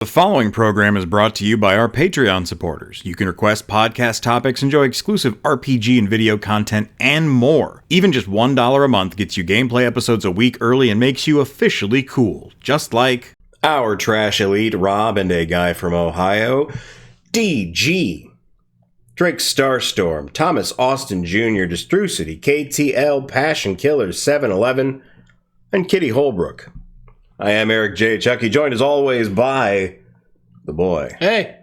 The following program is brought to you by our Patreon supporters. You can request podcast topics, enjoy exclusive RPG and video content, and more. Even just $1 a month gets you gameplay episodes a week early and makes you officially cool. Just like our trash elite, Rob, and a guy from Ohio, DG, Drake Starstorm, Thomas Austin Jr., Destrucity, KTL, Passion Killer, 7-Eleven, and Kitty Holbrook. I am Eric J. Chucky, joined as always by the boy. Hey.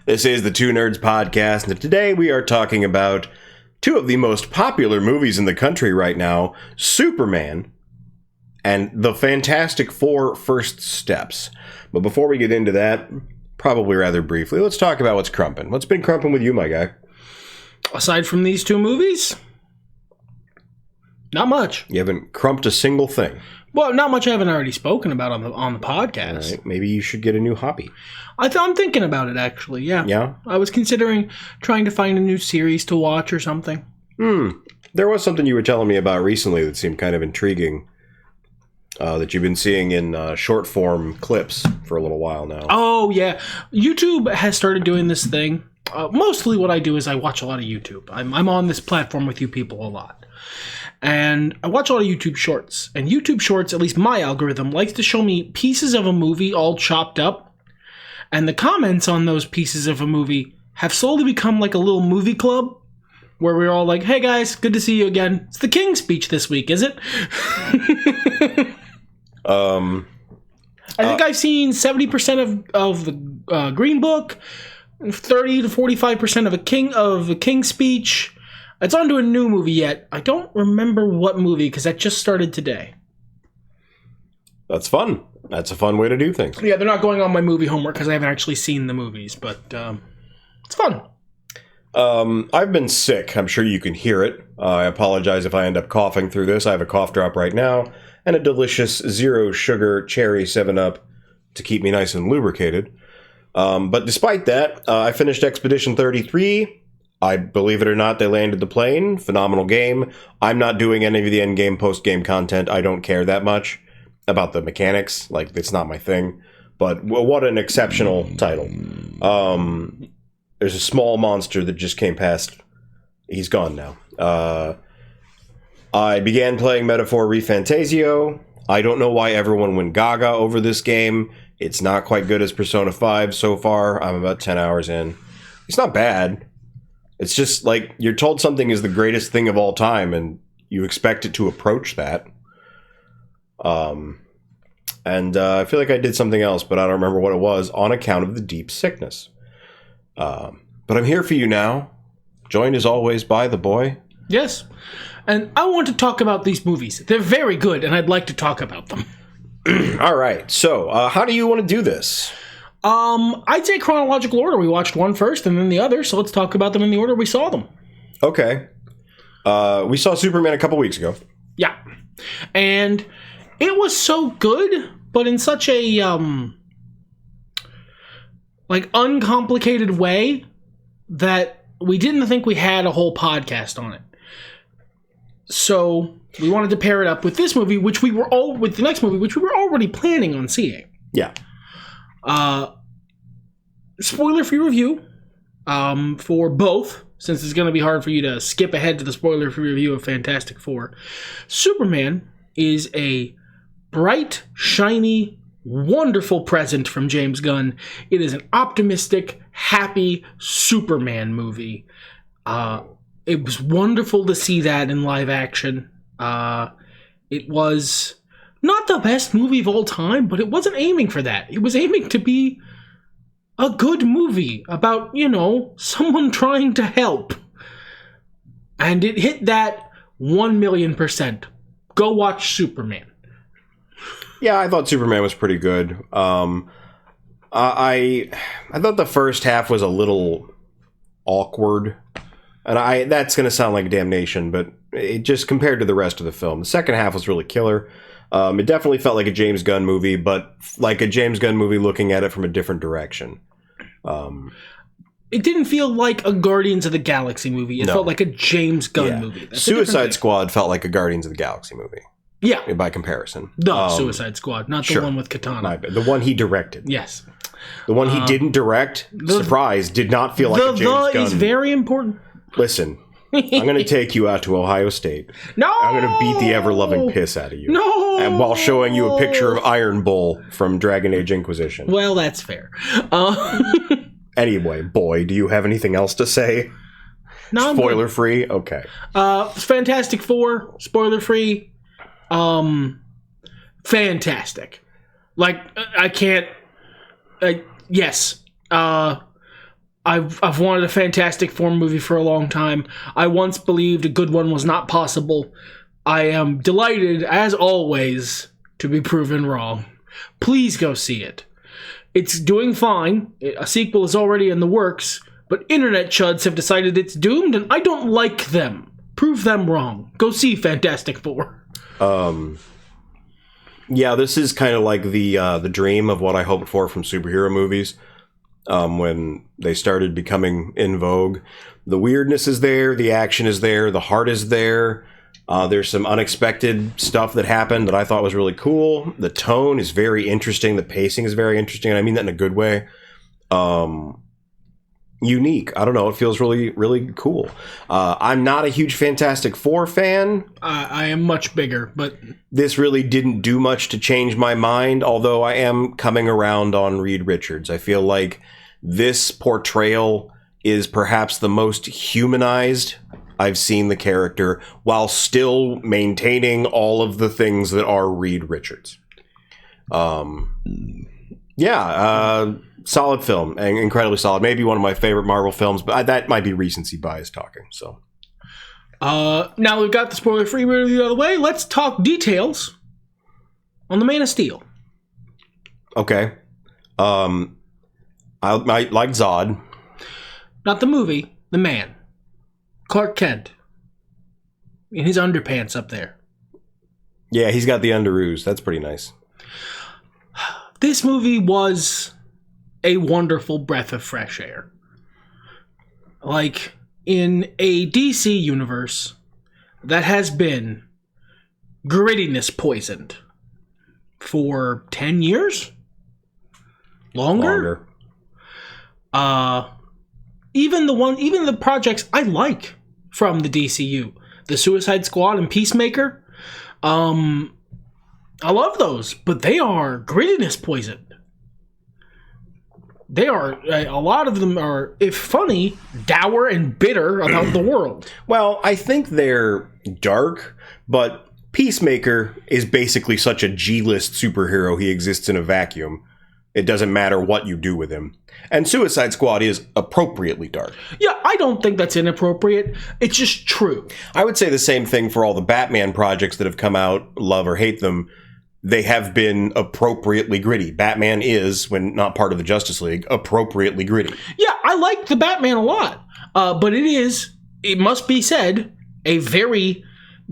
This is the Two Nerds Podcast, and today we are talking about two of the most popular movies in the country right now, Superman and The Fantastic Four: First Steps. But before we get into that, probably rather briefly, let's talk about what's crumping. What's been crumping with you, my guy? Aside from these two movies, not much. You haven't crumped a single thing. Well, not much I haven't already spoken about on the podcast. All right, maybe you should get a new hobby. I'm thinking about it, actually, yeah. Yeah? I was considering trying to find a new series to watch or something. There was something you were telling me about recently that seemed kind of intriguing, that you've been seeing in short form clips for a little while now. Oh, yeah. YouTube has started doing this thing. Mostly what I do is I watch a lot of YouTube. I'm on this platform with you people a lot. And I watch a lot of YouTube Shorts. And YouTube Shorts, at least my algorithm, likes to show me pieces of a movie all chopped up. And the comments on those pieces of a movie have slowly become like a little movie club where we're all like, hey guys, good to see you again. It's the King's Speech this week, is it? I think I've seen 70% of the Green Book, 30 to 45% of a King's Speech. It's on to a new movie yet. I don't remember what movie, because that just started today. That's fun. That's a fun way to do things. Yeah, they're not going on my movie homework because I haven't actually seen the movies, but it's fun. I've been sick. I'm sure you can hear it. I apologize if I end up coughing through this. I have a cough drop right now and a delicious zero sugar cherry 7-Up to keep me nice and lubricated. But despite that, I finished Expedition 33. I believe it or not, they landed the plane. Phenomenal game. I'm not doing any of the end-game, post-game content. I don't care that much about the mechanics. Like, it's not my thing. But what an exceptional title. There's a small monster that just came past. He's gone now. I began playing Metaphor ReFantasio. I don't know why everyone went gaga over this game. It's not quite good as Persona 5 so far. I'm about 10 hours in. It's not bad. It's just like you're told something is the greatest thing of all time and you expect it to approach that. I feel like I did something else, but I don't remember what it was on account of the deep sickness. But I'm here for you now, joined as always by the boy. Yes, and I want to talk about these movies. They're very good, and I'd like to talk about them. All right, so how do you want to do this? I'd say chronological order. We watched one first and then the other, so let's talk about them in the order we saw them. Okay. We saw Superman a couple weeks ago. Yeah. And it was so good, but in such a, uncomplicated way that we didn't think we had a whole podcast on it. So we wanted to pair it up with this movie, with the next movie, which we were already planning on seeing. Yeah. Spoiler-free review for both, since it's going to be hard for you to skip ahead to the spoiler-free review of Fantastic Four. Superman is a bright, shiny, wonderful present from James Gunn. It is an optimistic, happy Superman movie. It was wonderful to see that in live action. It was not the best movie of all time, but it wasn't aiming for that. It was aiming to be a good movie about, someone trying to help. And it hit that 1,000,000%. Go watch Superman. Yeah, I thought Superman was pretty good. I thought the first half was a little awkward. And that's going to sound like damnation, but it just compared to the rest of the film. The second half was really killer. It definitely felt like a James Gunn movie, but like a James Gunn movie looking at it from a different direction. It didn't feel like a Guardians of the Galaxy movie. It felt like a James Gunn movie. That's Suicide Squad felt like a Guardians of the Galaxy movie. Yeah. by comparison. The Suicide Squad, not the one with Katana. The one he directed. Yes. The one he didn't direct, surprise, did not feel like a James Gunn. The is very important. Listen, I'm going to take you out to Ohio State. No! I'm going to beat the ever-loving piss out of you. No! And while showing you a picture of Iron Bull from Dragon Age Inquisition. Well, that's fair. Anyway, boy, do you have anything else to say? No, spoiler-free? Okay. Fantastic Four, spoiler-free. Fantastic. Like, I can't... yes. I've wanted a Fantastic Four movie for a long time. I once believed a good one was not possible. I am delighted, as always, to be proven wrong. Please go see it. It's doing fine. A sequel is already in the works, but internet chuds have decided it's doomed, and I don't like them. Prove them wrong. Go see Fantastic Four. Yeah, this is kind of like the dream of what I hoped for from superhero movies. When they started becoming in vogue. The weirdness is there, the action is there, the heart is there. There's some unexpected stuff that happened that I thought was really cool. The tone is very interesting. The pacing is very interesting. And I mean that in a good way. Unique. I don't know. It feels really, really cool. I'm not a huge Fantastic Four fan. I am much bigger, but... This really didn't do much to change my mind, although I am coming around on Reed Richards. I feel like this portrayal is perhaps the most humanized I've seen the character, while still maintaining all of the things that are Reed Richards. Solid film, and incredibly solid. Maybe one of my favorite Marvel films, but that might be recency bias talking. So, now we've got the spoiler-free review out of the way. Let's talk details on the Man of Steel. Okay, I like Zod. Not the movie, the man. Clark Kent. In his underpants up there. Yeah, he's got the underoos. That's pretty nice. This movie was a wonderful breath of fresh air. Like, in a DC universe that has been grittiness poisoned for 10 years? Longer? Even the projects I like from the DCU, the Suicide Squad and Peacemaker, I love those, but they are grittiness poisoned. They are, a lot of them are, if funny, dour and bitter about the world. Well, I think they're dark, but Peacemaker is basically such a G-list superhero, he exists in a vacuum. It doesn't matter what you do with him. And Suicide Squad is appropriately dark. Yeah, I don't think that's inappropriate. It's just true. I would say the same thing for all the Batman projects that have come out, love or hate them. They have been appropriately gritty. Batman is, when not part of the Justice League, appropriately gritty. Yeah, I like the Batman a lot. But it must be said, a very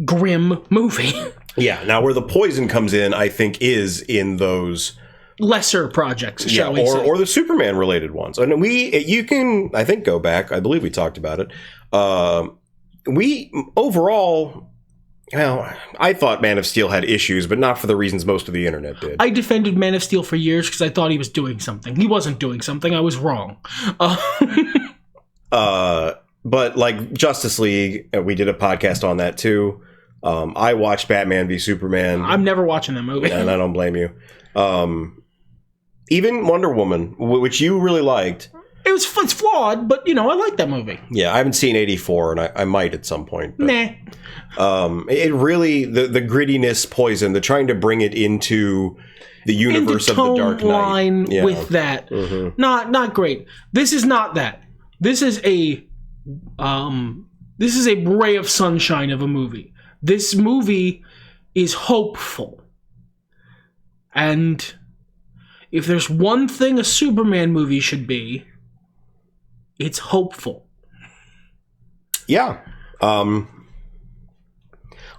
grim movie. Yeah, now where the poison comes in, I think, is in those... lesser projects, shall we say. Or the Superman-related ones. And you can, I think, go back. I believe we talked about it. Overall... Well, I thought Man of Steel had issues, but not for the reasons most of the internet did. I defended Man of Steel for years because I thought he was doing something. He wasn't doing something. I was wrong. But like Justice League, we did a podcast on that too. I watched Batman v Superman. I'm never watching that movie. And I don't blame you. Even Wonder Woman, which you really liked. It's flawed, but, I like that movie. Yeah, I haven't seen 84, and I might at some point. But, nah. It really, the grittiness poison, the trying to bring it into the universe of the Dark Knight. Line with that. Mm-hmm. Not great. This is not that. This is a ray of sunshine of a movie. This movie is hopeful. And if there's one thing a Superman movie should be, it's hopeful. Yeah.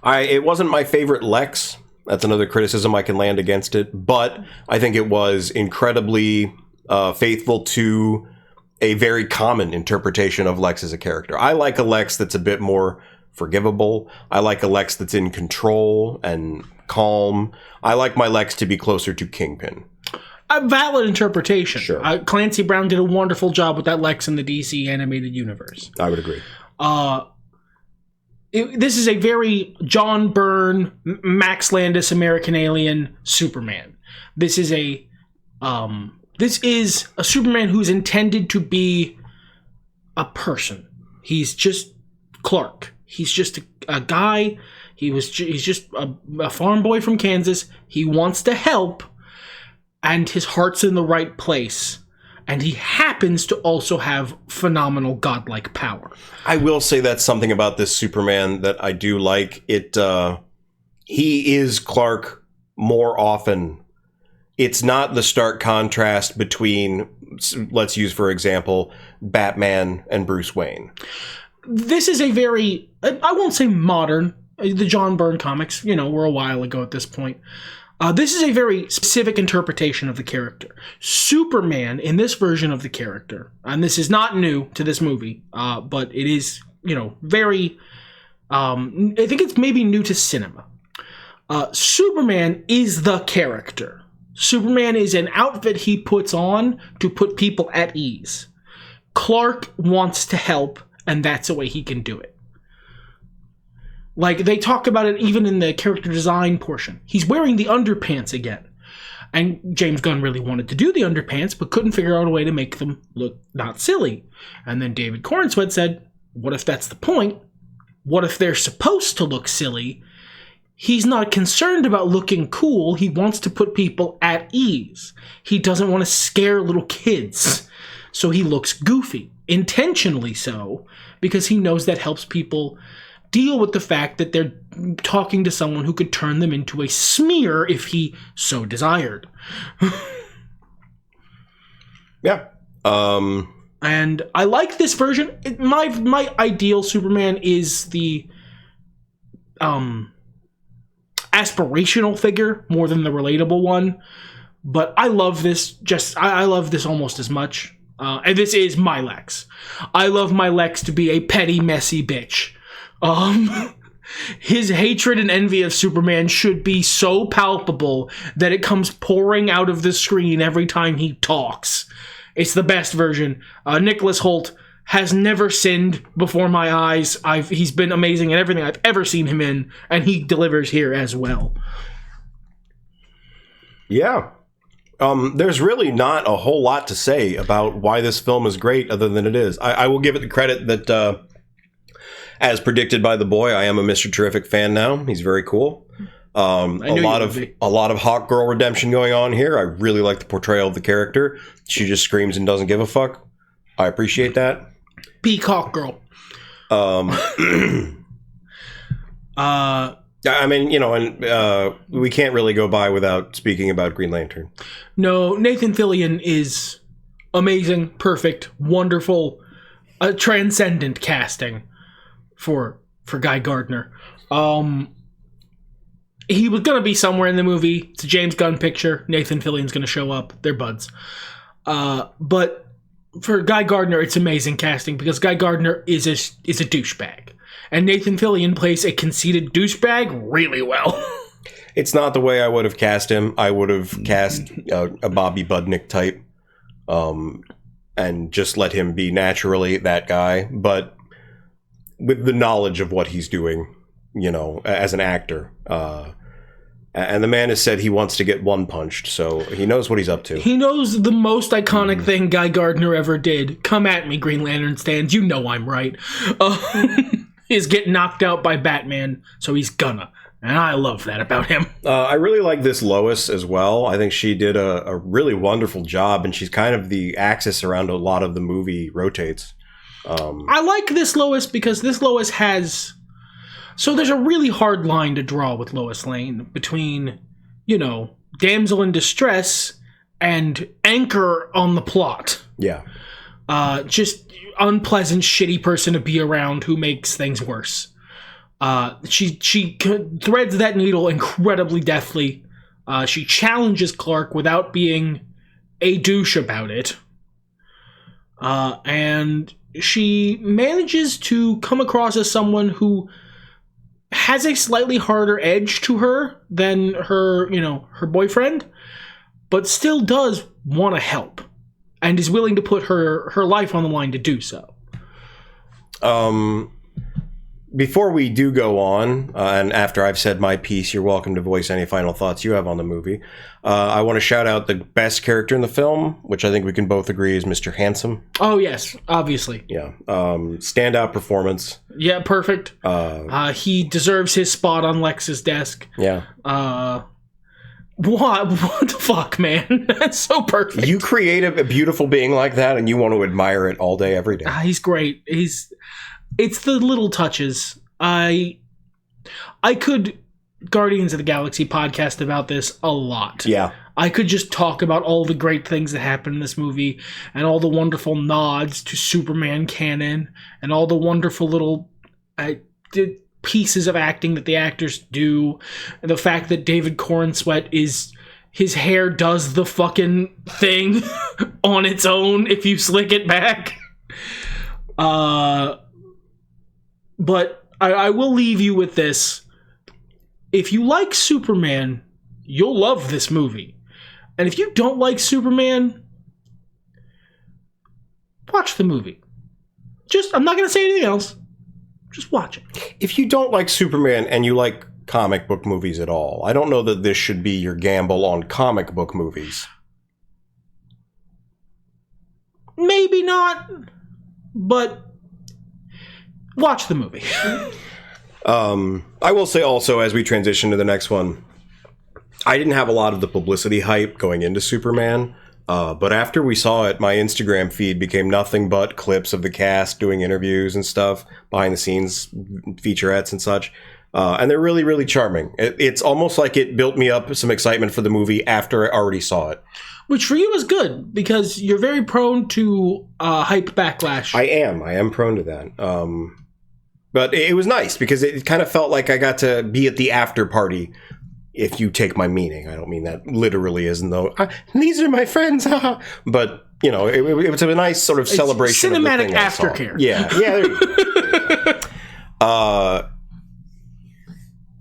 It wasn't my favorite Lex. That's another criticism I can land against it. But I think it was incredibly faithful to a very common interpretation of Lex as a character. I like a Lex that's a bit more forgivable. I like a Lex that's in control and calm. I like my Lex to be closer to Kingpin. A valid interpretation. Sure. Clancy Brown did a wonderful job with that Lex in the DC animated universe. I would agree. This is a very John Byrne, Max Landis, American Alien Superman. This is a Superman who's intended to be a person. He's just Clark. He's just a guy. He's just a farm boy from Kansas. He wants to help, and his heart's in the right place. And he happens to also have phenomenal godlike power. I will say that's something about this Superman that I do like. He is Clark more often. It's not the stark contrast between, let's use for example, Batman and Bruce Wayne. This is a very, I won't say modern, the John Byrne comics, we're a while ago at this point. This is a very specific interpretation of the character. Superman, in this version of the character, and this is not new to this movie, but it is, very, I think it's maybe new to cinema. Superman is the character. Superman is an outfit he puts on to put people at ease. Clark wants to help, and that's the way he can do it. Like, they talk about it even in the character design portion. He's wearing the underpants again. And James Gunn really wanted to do the underpants, but couldn't figure out a way to make them look not silly. And then David Corenswet said, what if that's the point? What if they're supposed to look silly? He's not concerned about looking cool. He wants to put people at ease. He doesn't want to scare little kids. So he looks goofy. Intentionally so, because he knows that helps people deal with the fact that they're talking to someone who could turn them into a smear if he so desired. Yeah. And I like this version. My ideal Superman is the aspirational figure more than the relatable one. But I love this I love this almost as much. And this is my Lex. I love my Lex to be a petty, messy bitch. His hatred and envy of Superman should be so palpable that it comes pouring out of the screen every time he talks. It's the best version. Nicholas Hoult has never sinned before my eyes. He's been amazing in everything I've ever seen him in, and he delivers here as well. Yeah. There's really not a whole lot to say about why this film is great other than it is. I will give it the credit that as predicted by the boy, I am a Mr. Terrific fan now. He's very cool. A lot of hawk girl redemption going on here. I really like the portrayal of the character. She just screams and doesn't give a fuck. I appreciate that. Peacock girl. I mean, and we can't really go by without speaking about Green Lantern. No, Nathan Fillion is amazing, perfect, wonderful, transcendent casting for Guy Gardner. He was going to be somewhere in the movie. It's a James Gunn picture. Nathan Fillion's going to show up. They're buds. But for Guy Gardner, it's amazing casting because Guy Gardner is a douchebag. And Nathan Fillion plays a conceited douchebag really well. It's not the way I would have cast him. I would have cast a Bobby Budnick type and just let him be naturally that guy. But with the knowledge of what he's doing, as an actor. And the man has said he wants to get one punched, so he knows what he's up to. He knows the most iconic thing Guy Gardner ever did. Come at me, Green Lantern stands. You know I'm right. Is get knocked out by Batman, so he's gonna. And I love that about him. I really like this Lois as well. I think she did a really wonderful job, and she's kind of the axis around a lot of the movie rotates. I like this Lois because this Lois has... So there's a really hard line to draw with Lois Lane between, damsel in distress and anchor on the plot. Yeah. Just unpleasant, shitty person to be around who makes things worse. She threads that needle incredibly deftly. She challenges Clark without being a douche about it. And she manages to come across as someone who has a slightly harder edge to her than her, her boyfriend, but still does want to help and is willing to put her life on the line to do so. Before we do go on, and after I've said my piece, you're welcome to voice any final thoughts you have on the movie. I want to shout out the best character in the film, which I think we can both agree is Mr. Handsome. Oh, yes, obviously. Yeah. Standout performance. Yeah, perfect. He deserves his spot on Lex's desk. Yeah. What the fuck, man? That's so perfect. You create a beautiful being like that, and you want to admire it all day, every day. He's great. It's the little touches. I could Guardians of the Galaxy podcast about this a lot. Yeah. I could just talk about all the great things that happen in this movie and all the wonderful nods to Superman canon and all the wonderful little pieces of acting that the actors do. And the fact that David Corenswet his hair does the fucking thing on its own if you slick it back. But I will leave you with this. If you like Superman, you'll love this movie. And if you don't like Superman, watch the movie. I'm not going to say anything else. Just watch it. If you don't like Superman and you like comic book movies at all, I don't know that this should be your gamble on comic book movies. Maybe not, but watch the movie. I will say also, as we transition to the next one, I didn't have a lot of the publicity hype going into Superman, but after we saw it, my Instagram feed became nothing but clips of the cast doing interviews and stuff, behind the scenes featurettes and such. And they're really, really charming. It's almost like it built me up some excitement for the movie after I already saw it. Which for you is good, because you're very prone to hype backlash. I am prone to that. But it was nice because it kind of felt like I got to be at the after party, if you take my meaning. I don't mean that literally, as in though, these are my friends. But, it was a nice sort of celebration. It's cinematic aftercare. Yeah, there you go.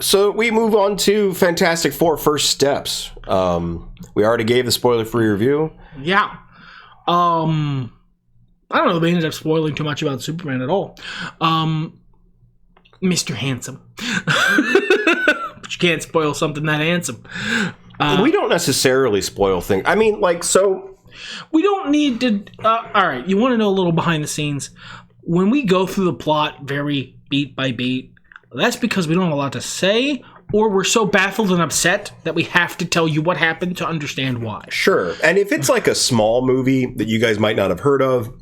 So we move on to Fantastic Four First Steps. We already gave the spoiler-free review. Yeah. I don't know if we ended up spoiling too much about Superman at all. Mr. Handsome. But you can't spoil something that handsome. We don't necessarily spoil things. I mean, we don't need to... all right, you want to know a little behind the scenes? When we go through the plot very beat by beat, that's because we don't have a lot to say, or we're so baffled and upset that we have to tell you what happened to understand why. Sure. And if it's like a small movie that you guys might not have heard of,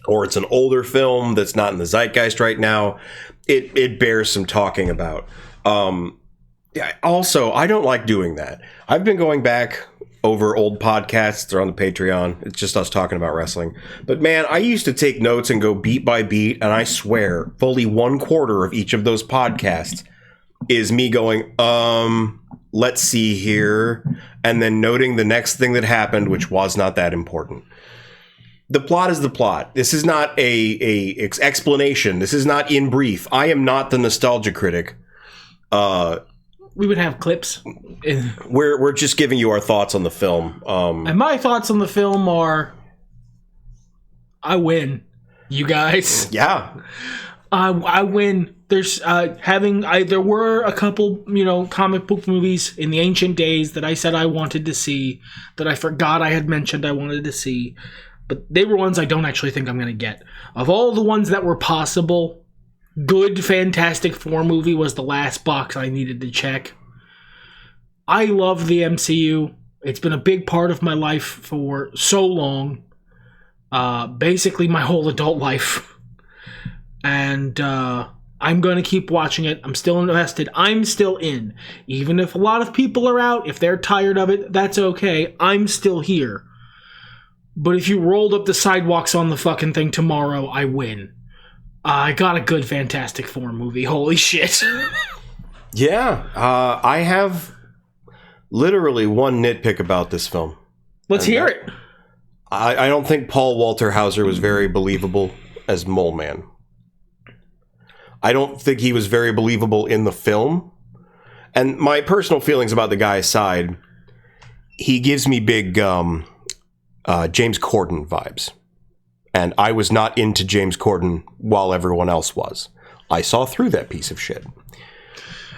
or it's an older film that's not in the zeitgeist right now, it bears some talking about. Also, I don't like doing that. I've been going back over old podcasts. They're on the Patreon. It's just us talking about wrestling. But man, I used to take notes and go beat by beat, and I swear, fully 1/4 of each of those podcasts is me going, let's see here, and then noting the next thing that happened, which was not that important. The plot is the plot. This is not a explanation. This is not in brief. I am not the nostalgia critic. We would have clips. We're just giving you our thoughts on the film. And my thoughts on the film are, I win, you guys. Yeah. I win. There's there were a couple, comic book movies in the ancient days that I said I wanted to see, that I forgot I had mentioned I wanted to see, but they were ones I don't actually think I'm going to get. Of all the ones that were possible, good Fantastic Four movie was the last box I needed to check. I love the MCU. It's been a big part of my life for so long. Basically my whole adult life. And I'm going to keep watching it. I'm still invested. I'm still in. Even if a lot of people are out, if they're tired of it, that's okay. I'm still here. But if you rolled up the sidewalks on the fucking thing tomorrow, I win. I got a good Fantastic Four movie. Holy shit. Yeah. I have literally one nitpick about this film. Let's hear it. I don't think Paul Walter Hauser was very believable as Mole Man. I don't think he was very believable in the film. And my personal feelings about the guy aside, he gives me big James Corden vibes. And I was not into James Corden while everyone else was. I saw through that piece of shit.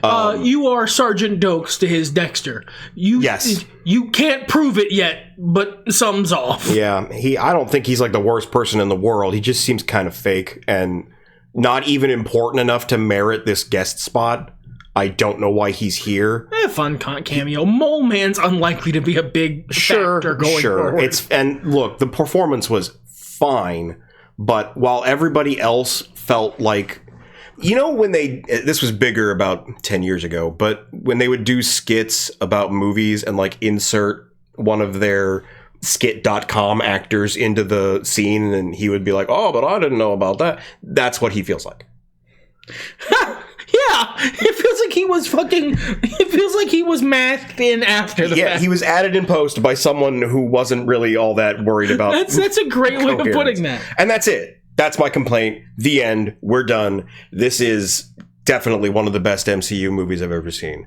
You are Sergeant Dokes to his Dexter. Yes. You can't prove it yet, but something's off. Yeah, I don't think he's like the worst person in the world. He just seems kind of fake and not even important enough to merit this guest spot. I don't know why he's here. Fun cameo. Mole Man's unlikely to be a big factor going forward. And look, the performance was fine, but while everybody else felt like, you know, when this was bigger about 10 years ago, but when they would do skits about movies and like insert one of their skit.com actors into the scene and he would be like, oh, but I didn't know about that. That's what he feels like. Yeah, it feels like he was masked in after the fact. Yeah, he was added in post by someone who wasn't really all that worried about. That's a great way of putting that. And that's it. That's my complaint. The end. We're done. This is definitely one of the best MCU movies I've ever seen.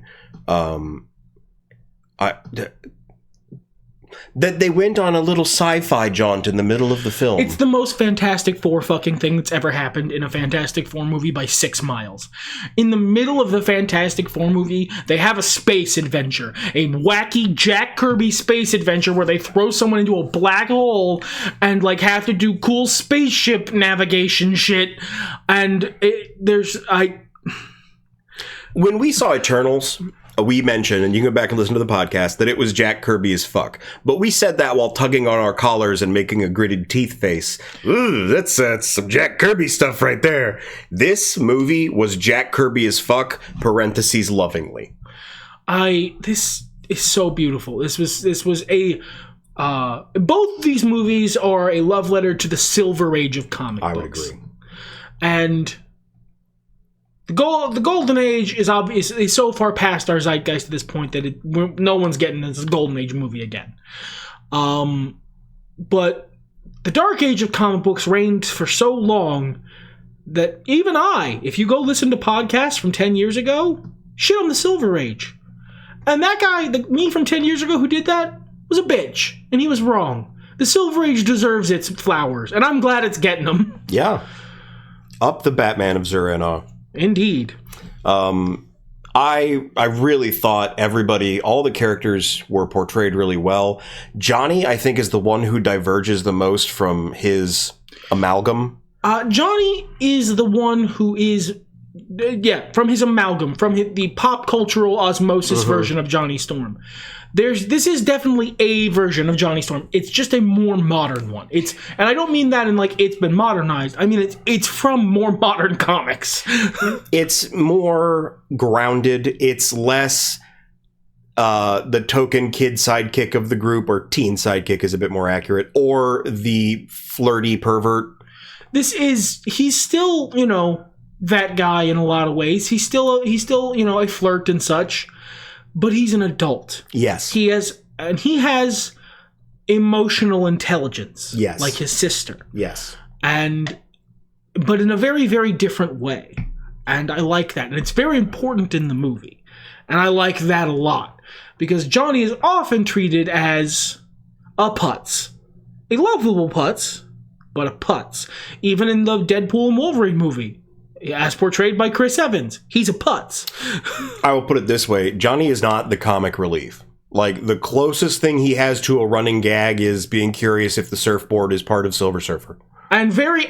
That they went on a little sci-fi jaunt in the middle of the film. It's the most Fantastic Four fucking thing that's ever happened in a Fantastic Four movie by 6 miles. In the middle of the Fantastic Four movie, they have a space adventure. A wacky Jack Kirby space adventure where they throw someone into a black hole and like have to do cool spaceship navigation shit. And when we saw Eternals, we mentioned, and you can go back and listen to the podcast, that it was Jack Kirby as fuck. But we said that while tugging on our collars and making a gritted teeth face. Ooh, that's some Jack Kirby stuff right there. This movie was Jack Kirby as fuck, parentheses lovingly. This is so beautiful. This was a... both these movies are a love letter to the Silver Age of comic books. I would agree. And... The Golden Age is obviously so far past our zeitgeist at this point that no one's getting this Golden Age movie again. But the Dark Age of comic books reigned for so long that even if you go listen to podcasts from 10 years ago, shit on the Silver Age. And that guy, me from 10 years ago who did that, was a bitch. And he was wrong. The Silver Age deserves its flowers, and I'm glad it's getting them. Yeah. Up the Batman of Zur-En-Arrh. Indeed. I really thought all the characters were portrayed really well. Johnny, I think, is the one who diverges the most from his amalgam. Johnny is the one who is, from his amalgam, from the pop cultural osmosis version of Johnny Storm. This is definitely a version of Johnny Storm. It's just a more modern one. And I don't mean that in like it's been modernized. I mean it's from more modern comics. It's more grounded. It's less the token kid sidekick of the group, or teen sidekick is a bit more accurate, or the flirty pervert. He's still, that guy in a lot of ways. He's still, a flirt and such. But he's an adult. Yes. He has emotional intelligence. Yes. Like his sister. Yes. But in a very, very different way. And I like that. And it's very important in the movie. And I like that a lot. Because Johnny is often treated as a putz. A lovable putz, but a putz. Even in the Deadpool and Wolverine movie. As portrayed by Chris Evans, he's a putz. I will put it this way. Johnny is not the comic relief. Like, the closest thing he has to a running gag is being curious if the surfboard is part of Silver Surfer. And very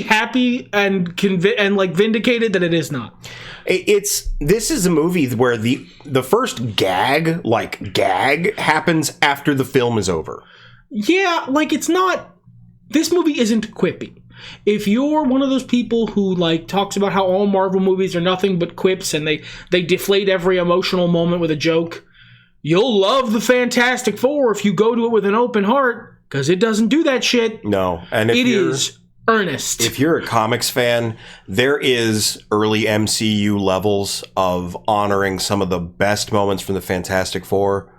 happy and vindicated that it is not. This is a movie where the first gag happens after the film is over. Yeah, it's not... This movie isn't quippy. If you're one of those people who talks about how all Marvel movies are nothing but quips and they deflate every emotional moment with a joke, you'll love the Fantastic Four if you go to it with an open heart, because it doesn't do that shit. No, and it is earnest. If you're a comics fan, there is early MCU levels of honoring some of the best moments from the Fantastic Four,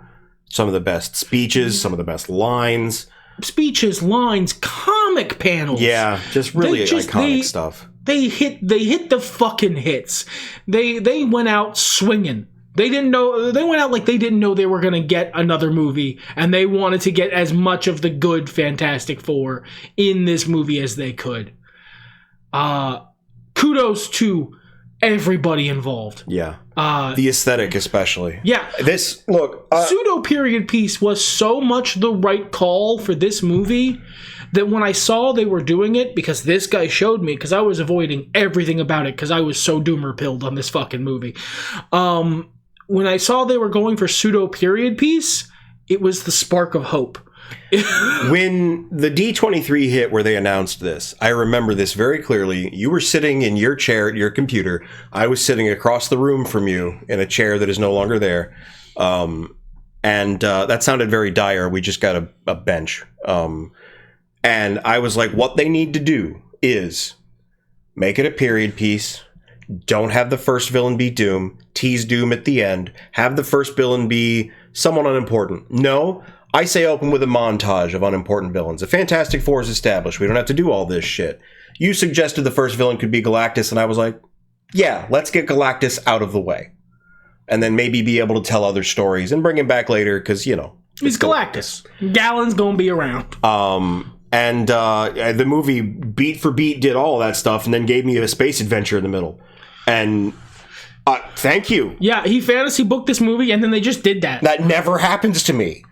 some of the best speeches, some of the best lines. Speeches, lines, comic panels. Yeah, just really iconic stuff. they hit the fucking hits. They went out swinging. They went out like they didn't know they were going to get another movie, and they wanted to get as much of the good Fantastic Four in this movie as they could. Kudos to everybody involved. Yeah. The aesthetic especially. Yeah. This, look... pseudo period piece was so much the right call for this movie that when I saw they were doing it, because this guy showed me, because I was avoiding everything about it because I was so doomer-pilled on this fucking movie. When I saw they were going for pseudo period piece, it was the spark of hope. When the D23 hit where they announced this, I remember this very clearly. You were sitting in your chair at your computer. I was sitting across the room from you in a chair that is no longer there. And that sounded very dire. We just got a bench. And I was like, what they need to do is make it a period piece. Don't have the first villain be Doom. Tease Doom at the end. Have the first villain be someone unimportant. No, I say open with a montage of unimportant villains. The Fantastic Four is established. We don't have to do all this shit. You suggested the first villain could be Galactus, and I was like, yeah, let's get Galactus out of the way. And then maybe be able to tell other stories and bring him back later, because, you know. He's Galactus. Gallon's gonna be around. And the movie, beat for beat, did all of that stuff, and then gave me a space adventure in the middle. And thank you. Yeah, he fantasy booked this movie, and then they just did that. That never happens to me.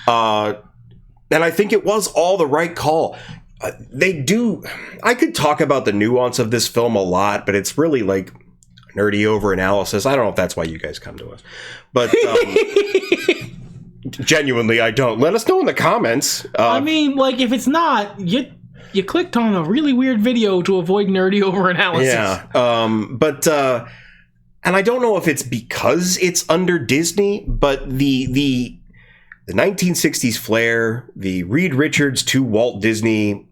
And I think it was all the right call. I could talk about the nuance of this film a lot, but it's really like nerdy over analysis. I don't know if that's why you guys come to us. But genuinely, I don't. Let us know in the comments. I mean, like, if it's not, you clicked on a really weird video to avoid nerdy over analysis. Yeah. And I don't know if it's because it's under Disney, but the 1960s flair, the Reed Richards to Walt Disney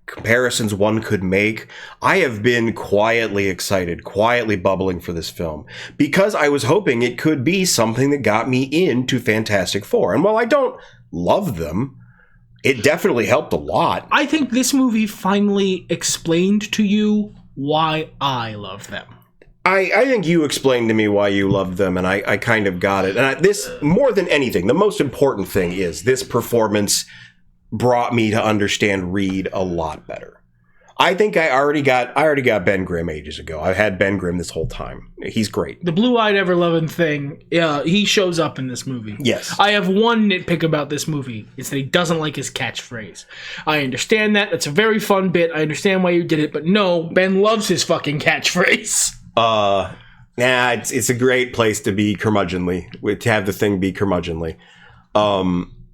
comparisons one could make, I have been quietly excited, quietly bubbling for this film, because I was hoping it could be something that got me into Fantastic Four. And while I don't love them, it definitely helped a lot. I think this movie finally explained to you why I love them. I think you explained to me why you loved them, and I kind of got it. And this, more than anything, the most important thing is this performance brought me to understand Reed a lot better. I think I already got Ben Grimm ages ago. I've had Ben Grimm this whole time. He's great. The blue-eyed ever-loving thing, he shows up in this movie. Yes. I have one nitpick about this movie. It's that he doesn't like his catchphrase. I understand that. It's a very fun bit. I understand why you did it. But no, Ben loves his fucking catchphrase. It's a great place to be curmudgeonly, to have the thing be curmudgeonly.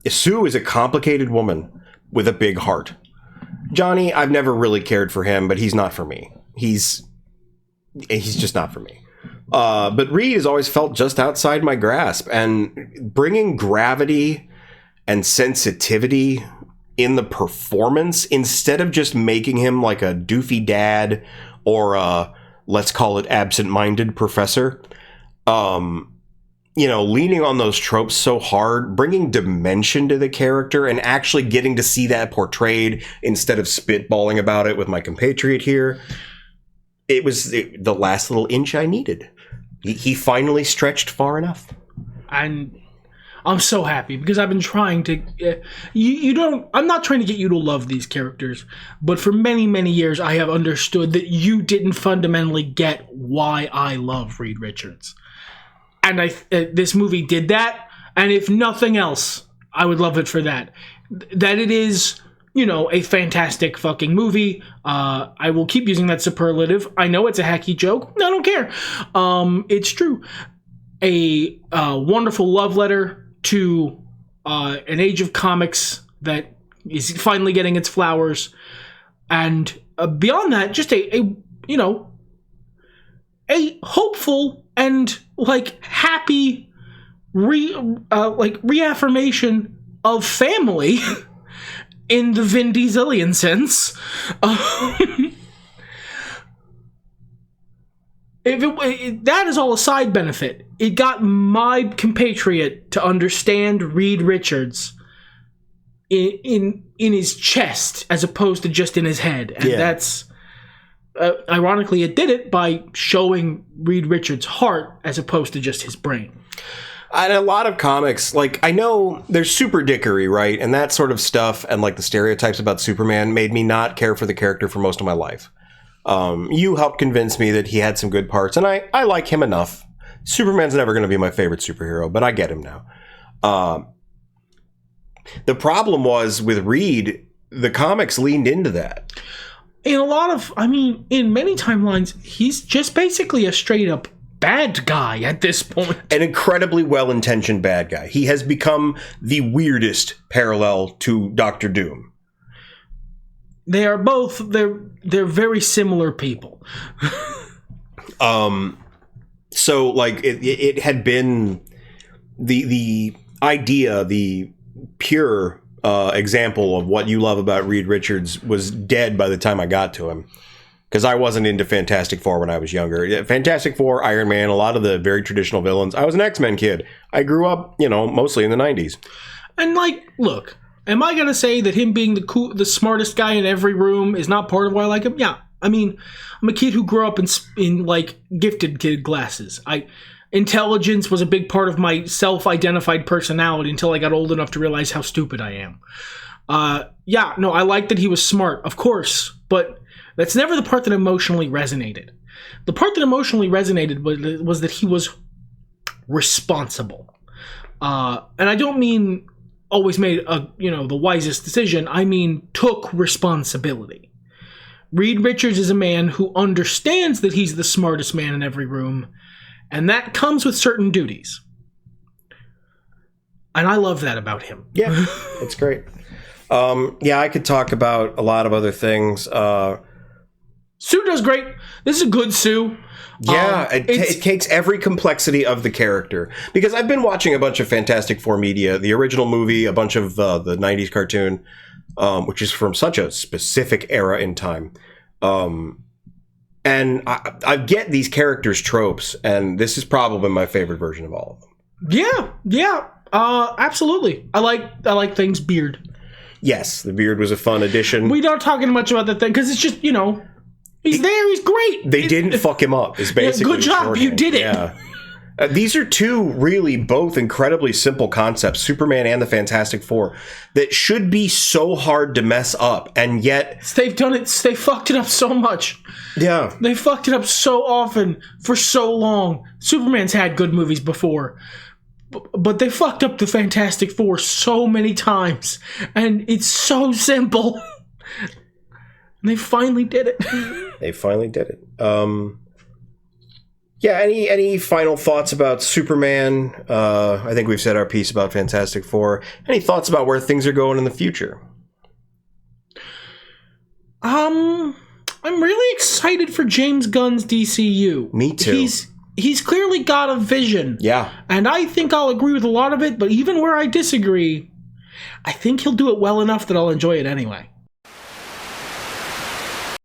Sue is a complicated woman with a big heart. Johnny, I've never really cared for him, but he's not for me. He's just not for me. But Reed has always felt just outside my grasp, and bringing gravity and sensitivity in the performance instead of just making him like a doofy dad or a, let's call it, absent-minded professor. Leaning on those tropes so hard, bringing dimension to the character and actually getting to see that portrayed instead of spitballing about it with my compatriot here. It was the last little inch I needed. He finally stretched far enough. And I'm so happy because I've been trying to... I'm not trying to get you to love these characters, but for many, many years I have understood that you didn't fundamentally get why I love Reed Richards. And this movie did that, and if nothing else, I would love it for that. That it is, a fantastic fucking movie. I will keep using that superlative. I know it's a hacky joke. I don't care. It's true. A wonderful love letter to an age of comics that is finally getting its flowers. And beyond that, just a hopeful and happy reaffirmation of family in the Vin Dieselian sense. That is all a side benefit. It got my compatriot to understand Reed Richards in his chest as opposed to just in his head, and ironically, it did it by showing Reed Richards' heart as opposed to just his brain. And a lot of comics, like, I know there's super dickery, right? And that sort of stuff, and like the stereotypes about Superman made me not care for the character for most of my life. You helped convince me that he had some good parts, and I like him enough. Superman's never going to be my favorite superhero, but I get him now. The problem was with Reed, the comics leaned into that. In many timelines, he's just basically a straight up bad guy at this point. An incredibly well-intentioned bad guy. He has become the weirdest parallel to Doctor Doom. They are both, they're very similar people. So like it had been the idea, the pure example of what you love about Reed Richards was dead by the time I got to him. Because I wasn't into Fantastic Four when I was younger. Fantastic Four, Iron Man, a lot of the very traditional villains. I was an X-Men kid. I grew up, mostly in the 90s. And look, am I going to say that him being the smartest guy in every room is not part of why I like him? Yeah. I'm a kid who grew up in gifted kid glasses. Intelligence was a big part of my self-identified personality until I got old enough to realize how stupid I am. I like that he was smart, of course, but that's never the part that emotionally resonated. The part that emotionally resonated was that he was responsible. And I don't mean always made the wisest decision. I mean took responsibility. Reed Richards is a man who understands that he's the smartest man in every room, and that comes with certain duties. And I love that about him. Yeah, it's great. I could talk about a lot of other things. Sue does great. This is a good Sue. Yeah, it takes every complexity of the character. Because I've been watching a bunch of Fantastic Four media, the original movie, a bunch of the 90s cartoon, which is from such a specific era in time. And I get these characters' tropes, and this is probably my favorite version of all of them. Yeah, absolutely. I like Thing's beard. Yes, the beard was a fun addition. We're not talking much about the thing, because it's just, he's there, he's great. They didn't fuck him up, is basically. Good job, you did it. Yeah. These are two really both incredibly simple concepts, Superman and the Fantastic Four, that should be so hard to mess up, and yet... They've done it, they fucked it up so much. Yeah. They fucked it up so often, for so long. Superman's had good movies before, but they fucked up the Fantastic Four so many times, and it's so simple. And they finally did it. They finally did it. Any final thoughts about Superman? I think we've said our piece about Fantastic Four. Any thoughts about where things are going in the future? I'm really excited for James Gunn's DCU. Me too. He's clearly got a vision. Yeah. And I think I'll agree with a lot of it, but even where I disagree, I think he'll do it well enough that I'll enjoy it anyway.